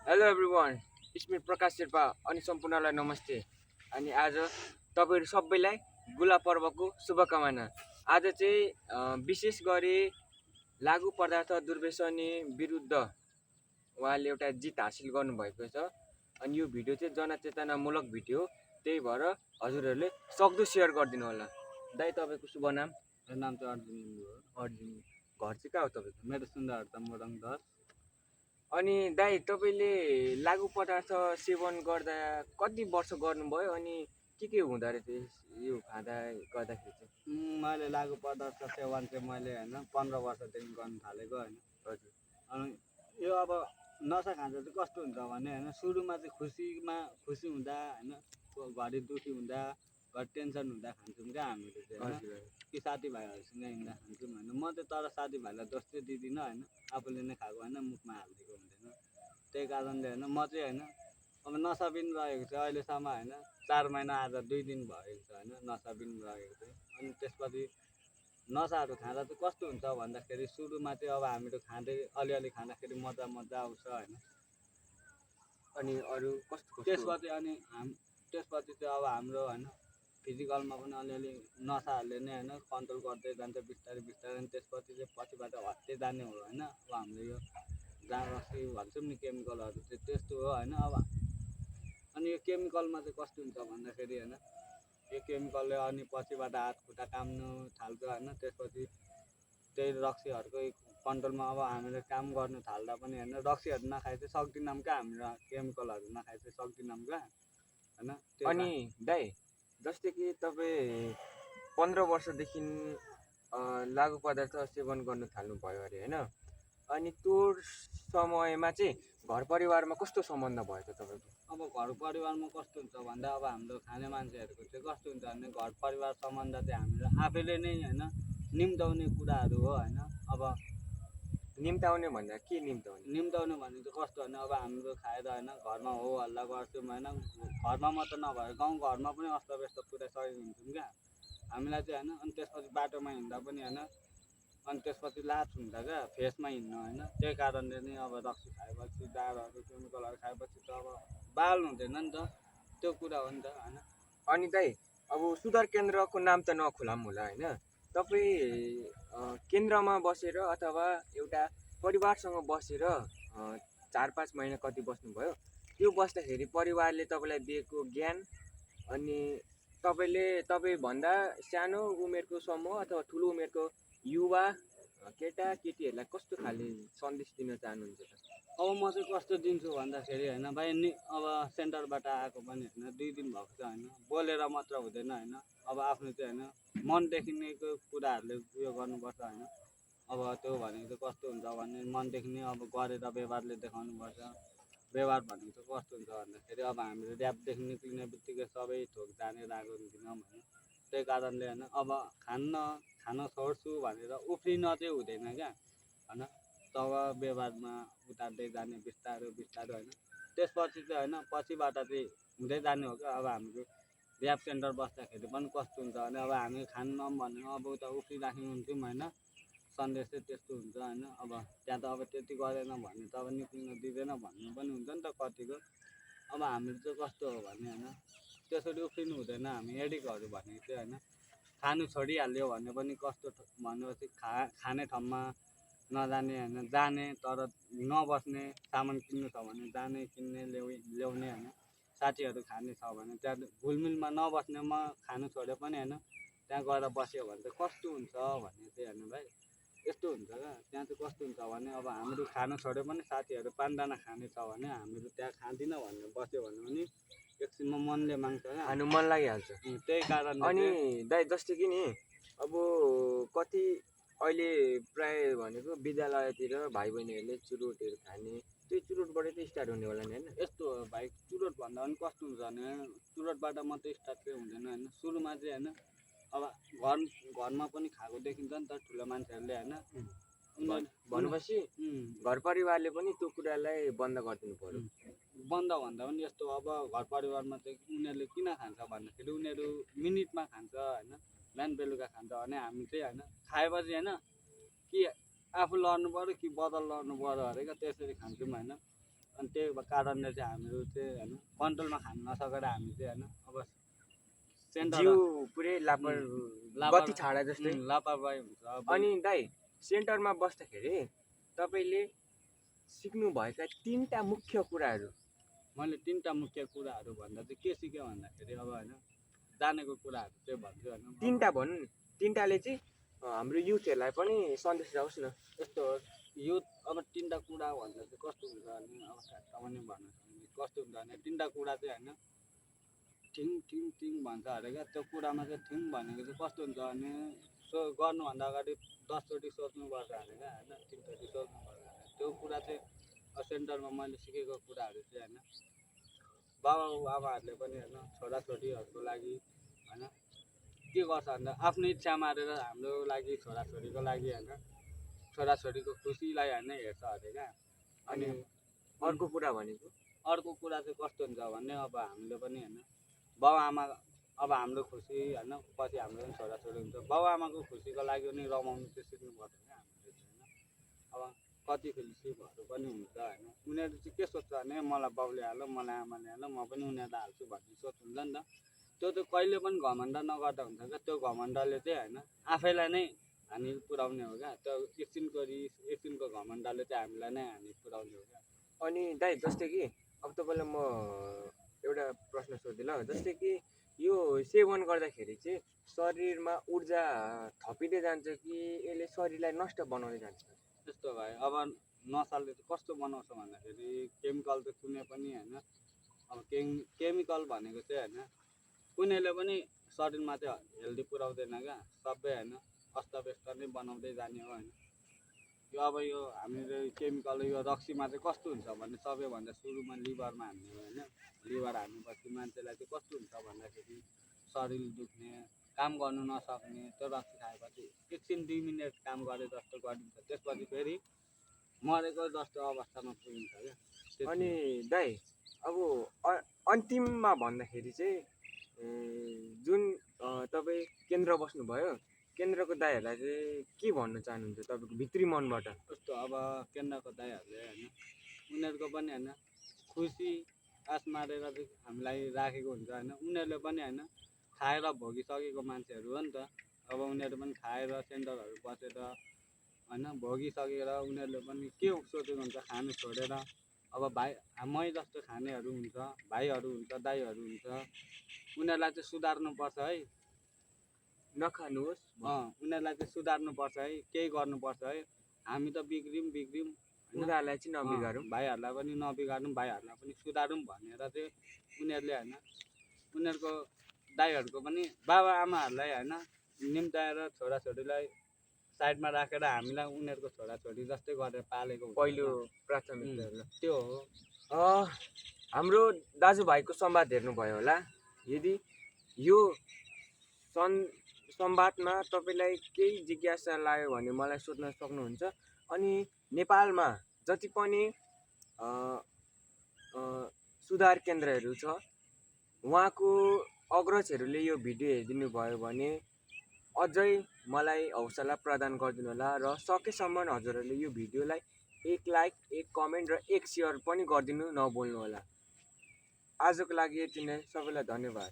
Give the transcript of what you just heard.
Hello everyone, Smit प्रकाश शेर्पा अनि सम्पूर्णलाई नमस्ते। अनि आज तपाईँहरू सबैलाई गुला पर्वको शुभकामना। आज चाहिँ विशेष गरी लागु पदार्थ दुर्व्यसनी विरुद्ध उहाँले एउटा जित हासिल गर्नुभएको छ। अनि यो भिडियो चाहिँ जनचेतनामूलक भिडियो हो, त्यही भएर हजुरहरूले सक्दो सेयर गरिदिनु होला। दाइ, तपाईँको शुभ नाम? मेरो नाम चाहिँ अर्जुन लिम्बू हो। अर्जुन। घर चाहिँ कहाँ हो तपाईँको? मेरो सुन्दरता मोरङ घर। अनि दाइ, तपाईँले लागु पदार्थ सेवन गर्दा कति वर्ष गर्नुभयो अनि के हुँदो रहेछ यो खाँदा गर्दाखेरि चाहिँ? मैले लागु पदार्थ सेवन चाहिँ मैले होइन 15 वर्षदेखि गर्नु थालेको होइन। हजुर। अनि यो अब नसा खाँदा चाहिँ कस्तो हुन्छ भने होइन, सुरुमा चाहिँ खुसी हुँदा होइन, घरि दुखी हुँदा, घरि टेन्सन हुँदा खान्छौँ क्या हामीले चाहिँ होइन, कि साथीभाइहरूसँग हिँड्दा खान्छौँ होइन। म चाहिँ तर साथीभाइलाई दोष चाहिँ दिँदिनँ होइन, आफूले नै खाएको होइन, मुखमा हालिदिएको हुँदैन। त्यही कारणले होइन म चाहिँ होइन अब नसाबिन रहेको चाहिँ अहिलेसम्म होइन 4 महिना आज 2 दिन भएको छ होइन नसाबिन रहेको चाहिँ। अनि त्यसपछि नसाहरू खाँदा चाहिँ कस्तो हुन्छ भन्दाखेरि सुरुमा चाहिँ अब हामीहरू खाँदै अलिअलि खाँदाखेरि मजा आउँछ होइन। अनि अरू कस्तो त्यसपछि चाहिँ अब हाम्रो होइन फिजिकलमा पनि अलिअलि नसाहरूले नै होइन कन्ट्रोल गर्दै जान्छ बिस्तारै बिस्तारै। अनि त्यसपछि चाहिँ पछिबाट हट्दै जाने हो होइन। अब हामीले यो जहाँ रक्सी भन्छौँ नि केमिकलहरू चाहिँ त्यस्तो हो होइन। अब अनि यो केमिकलमा चाहिँ कस्तो हुन्छ भन्दाखेरि होइन, यो केमिकलले अनि पछिबाट हात खुट्टा काम्नु थाल्छ होइन। त्यसपछि त्यही रक्सीहरूकै कन्ट्रोलमा अब हामीले काम गर्नु थाल्दा पनि होइन, रक्सीहरू नखाइ चाहिँ सक्दैनौँ क्या, हाम्रो केमिकलहरू नखाइ चाहिँ सक्दैनौँ क्या होइन। अनि दाइ, जस्तै कि तपाईँ 15 वर्षदेखि लागु पदार्थ सेवन गर्नु थाल्नुभयो अरे होइन। अनि त्यो समयमा चाहिँ घर परिवारमा कस्तो सम्बन्ध भयो त तपाईँको? अब घर परिवारमा कस्तो हुन्छ भन्दा अब हाम्रो खाने मान्छेहरूको चाहिँ कस्तो हुन्छ भने घर परिवार सम्बन्ध चाहिँ हामीले आफैले नै होइन निम्ताउने कुराहरू हो होइन। अब निम्ताउने भन्दा के निम्ताउने भनेको चाहिँ कस्तो भने अब हाम्रो खाएर होइन घरमा हो हल्ला गर्छौँ होइन, घरमा मात्र नभएर गाउँ घरमा पनि अस्तव्यस्त पुऱ्याइसकेको हुन्छौँ क्या हामीलाई चाहिँ होइन। अनि त्यसपछि बाटोमा हिँड्दा पनि होइन, अनि त्यसपछि लाज हुन्छ क्या फेसमा हिँड्नु होइन। त्यही कारणले नै अब रक्सी खाएपछि दारहरू केमिकलहरू खाएपछि त अब बाल हुँदैन नि त, त्यो कुरा हो नि त होइन। अनि दाइ, अब सुधार केन्द्रको नाम त नखुलाम होला होइन, तपाईँ केन्द्रमा बसेर अथवा एउटा परिवारसँग बसेर 4-5 महिना कति बस्नुभयो, त्यो बस्दाखेरि परिवारले तपाईँलाई दिएको ज्ञान अनि तपाईँभन्दा सानो उमेरको समूह अथवा ठुलो उमेरको युवा केटा केटीहरूलाई कस्तो खाले सन्देश दिन चाहनुहुन्छ त? अब म चाहिँ कस्तो दिन्छु भन्दाखेरि होइन भाइ अब सेन्टरबाट आएको पनि होइन 2 दिन भएको छ होइन, बोलेर मात्र हुँदैन होइन। अब आफ्नो चाहिँ होइन मनदेखि नैको कुराहरूले उयो गर्नुपर्छ होइन। अब त्यो भनेको चाहिँ कस्तो हुन्छ भने मनदेखि नै अब गरेर व्यवहारले देखाउनुपर्छ। व्यवहार भनेको चाहिँ कस्तो हुन्छ भन्दाखेरि अब हामीले ऱ्यापदेखि निक्लिने बित्तिकै सबै थोक जानेर आएको हुँदैनौँ होइन। त्यही कारणले होइन अब खान छोड्छु भनेर उफ्रिन चाहिँ हुँदैन क्या होइन। तब व्यवहारमा उतार्दै जाने बिस्तारो बिस्तारो होइन। त्यसपछि चाहिँ होइन पछिबाट चाहिँ हुँदै जाने हो क्या। अब हाम्रो ऱ्याप सेन्टर बस्दाखेरि पनि कस्तो हुन्छ भने अब हामी खान्नौँ भने अब उता उफ्रिराखेको हुन्छौँ होइन। सन्देश चाहिँ त्यस्तो हुन्छ होइन। अब त्यहाँ त अब त्यति गरेन भने त अब निक्लिन दिँदैन भन्नु पनि हुन्छ नि त कतिको। अब हामीहरू चाहिँ कस्तो हो भने होइन त्यसरी उफ्रिनु हुँदैन। हामी एडिकहरू भनेको चाहिँ होइन खानु छोडिहाल्यो भने पनि कस्तो भनेपछि खाने ठाउँमा नजाने होइन, जाने तर नबस्ने, सामान किन्नु छ भने जाने किन्ने ल्याउने होइन। साथीहरू खाने छ भने त्यहाँ घुलमिलमा नबस्ने, म खानु छोड्यो पनि होइन त्यहाँ गएर बस्यो भने चाहिँ कस्तो हुन्छ भन्ने चाहिँ होइन भाइ यस्तो हुन्छ क्या। त्यहाँ चाहिँ कस्तो हुन्छ भने अब हाम्रो खानु छोड्यो पनि साथीहरू 5 दाना खाने छ भने हामीहरू त्यहाँ खाँदिनँ भनेर बस्यो भने पनि एकछिनमा मनले माग्छ क्या, खानु मन लागिहाल्छ। त्यही कारण अनि दाइ, जस्तै कि नि अब कति अहिले प्राय भनेको विद्यालयतिर भाइ बहिनीहरूले चुरोटहरू खाने, त्यो चुरोटबाट चाहिँ स्टार्ट हुने होला नि होइन? यस्तो हो भाइ, चुरोट भन्दा पनि कस्तो हुन्छ भने चुरोटबाट मात्रै स्टार्ट चाहिँ हुँदैन होइन। सुरुमा चाहिँ होइन अब घरमा पनि खाएको देखिन्छ नि त ठुलो मान्छेहरूले होइन। भनेपछि घर परिवारले पनि त्यो कुरालाई बन्द गरिदिनु पर्यो। बन्द भन्दा पनि यस्तो अब घर परिवारमा चाहिँ उनीहरूले किन खान्छ भन्दाखेरि उनीहरू मिनिटमा खान्छ होइन, बिहान बेलुका खान्छ भने हामी चाहिँ होइन खाएपछि होइन कि आफू लड्नु पऱ्यो कि बदल लड्नु पऱ्यो अरे क्या त्यसरी खान्छौँ होइन। अनि त्यही कारणले चाहिँ हामीहरू चाहिँ होइन कन्ट्रोलमा खान नसकेर हामी चाहिँ होइन अब सेन्टर जिउ पुरै गति छाडा जस्तै। लापरवाही हुन्छ। अनि दाइ सेन्टरमा बस्दाखेरि तपाईँले सिक्नुभएका 3टा मुख्य कुराहरू। मैले 3टा मुख्य कुराहरू भन्दा चाहिँ के सिकेँ भन्दाखेरि अब होइन जानेको कुराहरू चाहिँ भन्छु होइन। 3टा भन्नु नि, 3टाले चाहिँ हाम्रो युथहरूलाई पनि सन्देश जाओस् न। यस्तो हो युथ अब 3टा कुरा भन्दा चाहिँ कस्तो हुन्छ भने अब ठ्याक्क पनि भन्न सक्दिनँ कस्तो हुन्छ भने 3टा कुरा चाहिँ होइन थिङ थिङ थिङ भन्छ अरे क्या। त्यो कुरामा चाहिँ थिङ भनेको चाहिँ कस्तो हुन्छ भने गर्नुभन्दा अगाडि 10चोटि सोच्नुपर्छ अरे क्या होइन, 3चोटि सोच्नुपर्छ अरे। त्यो कुरा चाहिँ सेन्टरमा मैले सिकेको कुराहरू चाहिँ होइन बाबा आमाहरूले पनि होइन छोराछोरीहरूको लागि होइन के गर्छ भन्दा आफ्नो इच्छा मारेर हाम्रो लागि छोराछोरीको लागि होइन छोराछोरीको खुसीलाई होइन हेर्छ अरे क्या। अनि अर्को कुरा भनेको अर्को कुरा चाहिँ कस्तो हुन्छ भने अब हामीले पनि होइन बाउ आमा अब हाम्रो खुसी होइन पछि हाम्रो पनि छोराछोरी हुन्छ, बाउ आमाको खुसीको लागि पनि रमाउनु चाहिँ सिक्नुपर्छ क्या हामीले चाहिँ होइन। अब कति खुसीहरू पनि हुन्छ होइन उनीहरू चाहिँ के सोच्छ भने मलाई बाउले हाल्यो मलाई आमाले हाल्यो म पनि उनीहरूलाई हाल्छु भन्ने सोच हुन्छ नि त। त्यो चाहिँ कहिले पनि घमण्ड नगर्दा हुन्छ क्या। त्यो घमण्डले चाहिँ होइन आफैलाई नै हानि पुऱ्याउने हो क्या। त्यो एकछिनको घमण्डले चाहिँ हामीलाई नै हानि पुऱ्याउने हो क्या। अनि दाइ जस्तै कि अब तपाईँलाई म एउटा प्रश्न सोधिदिएँ ल। जस्तै कि यो सेवन गर्दाखेरि चाहिँ शरीरमा ऊर्जा थपिँदै जान्छ कि यसले शरीरलाई नष्ट बनाउँदै जान्छ? त्यस्तो भयो अब नसाले चाहिँ कस्तो बनाउँछ भन्दाखेरि केमिकल चाहिँ कुनै पनि होइन अब केमिकल भनेको चाहिँ होइन कुनैले पनि शरीरमा चाहिँ हेल्दी पुऱ्याउँदैन क्या। सबै होइन अस्तव्यस्त नै बनाउँदै जाने हो होइन। यो अब यो हामीले केमिकल यो रक्सीमा चाहिँ कस्तो हुन्छ भने सबैभन्दा सुरुमा लिभरमा हान्ने हो होइन। लिभर हान्नेपछि मान्छेलाई चाहिँ कस्तो हुन्छ भन्दाखेरि शरीर दुख्ने काम गर्नु नसक्ने। त्यो रक्सी खाएपछि एकछिन 2 मिनट काम गरे जस्तो गरिन्छ त्यसपछि फेरि मरेको जस्तो अवस्थामा पुगिन्छ क्या। अनि दाइ अब अन्तिममा भन्दाखेरि चाहिँ जुन तपाईँ केन्द्र बस्नुभयो केन्द्रको दाइहरूलाई चाहिँ के भन्न चाहनुहुन्छ तपाईँको भित्री मनबाट? कस्तो अब केन्द्रको दाइहरूले होइन उनीहरूको पनि होइन खुसी आश मारेर चाहिँ हामीलाई राखेको हुन्छ होइन। उनीहरूले पनि होइन खाएर भोगिसकेको मान्छेहरू हो नि त। अब उनीहरू पनि खाएर सेन्टरहरू बसेर होइन भोगिसकेर उनीहरूले पनि के सोचेको हुन्छ खानु छोडेर। अब भाइ मै जस्तो खानेहरू हुन्छ, भाइहरू हुन्छ, दाइहरू हुन्छ, उनीहरूलाई चाहिँ सुधार्नुपर्छ है। नखानुहोस् उनीहरूलाई चाहिँ सुधार्नुपर्छ है, केही गर्नुपर्छ है। हामी त बिग्रियौँ उनीहरूलाई चाहिँ नबिगारौँ, भाइहरूलाई पनि नबिगारौँ, भाइहरूलाई पनि सुधारौँ भनेर चाहिँ उनीहरूले होइन उनीहरूको दाइहरूको पनि बाबा आमाहरूलाई होइन निम्ताएर छोराछोरीलाई साइडमा राखेर हामीलाई उनीहरूको छोराछोरी जस्तै गरेर पालेको पहिलो प्राथमिकता त्यो हो। हाम्रो दाजुभाइको संवाद हेर्नुभयो होला। यदि यो संवादमा तपाईँलाई केही जिज्ञासा लाग्यो भने मलाई सोध्न सक्नुहुन्छ। अनि नेपालमा जति पनि सुधार केन्द्रहरू छ उहाँको अग्रजहरूले यो भिडियो हेरिदिनु भयो भने अझै मलाई हौसला प्रदान गरिदिनु होला र सकेसम्म हजुरहरूले यो भिडियोलाई 1 लाइक 1 कमेन्ट र 1 सेयर पनि गरिदिनु नभुल्नु होला। आजको लागि यति नै, सबैलाई धन्यवाद।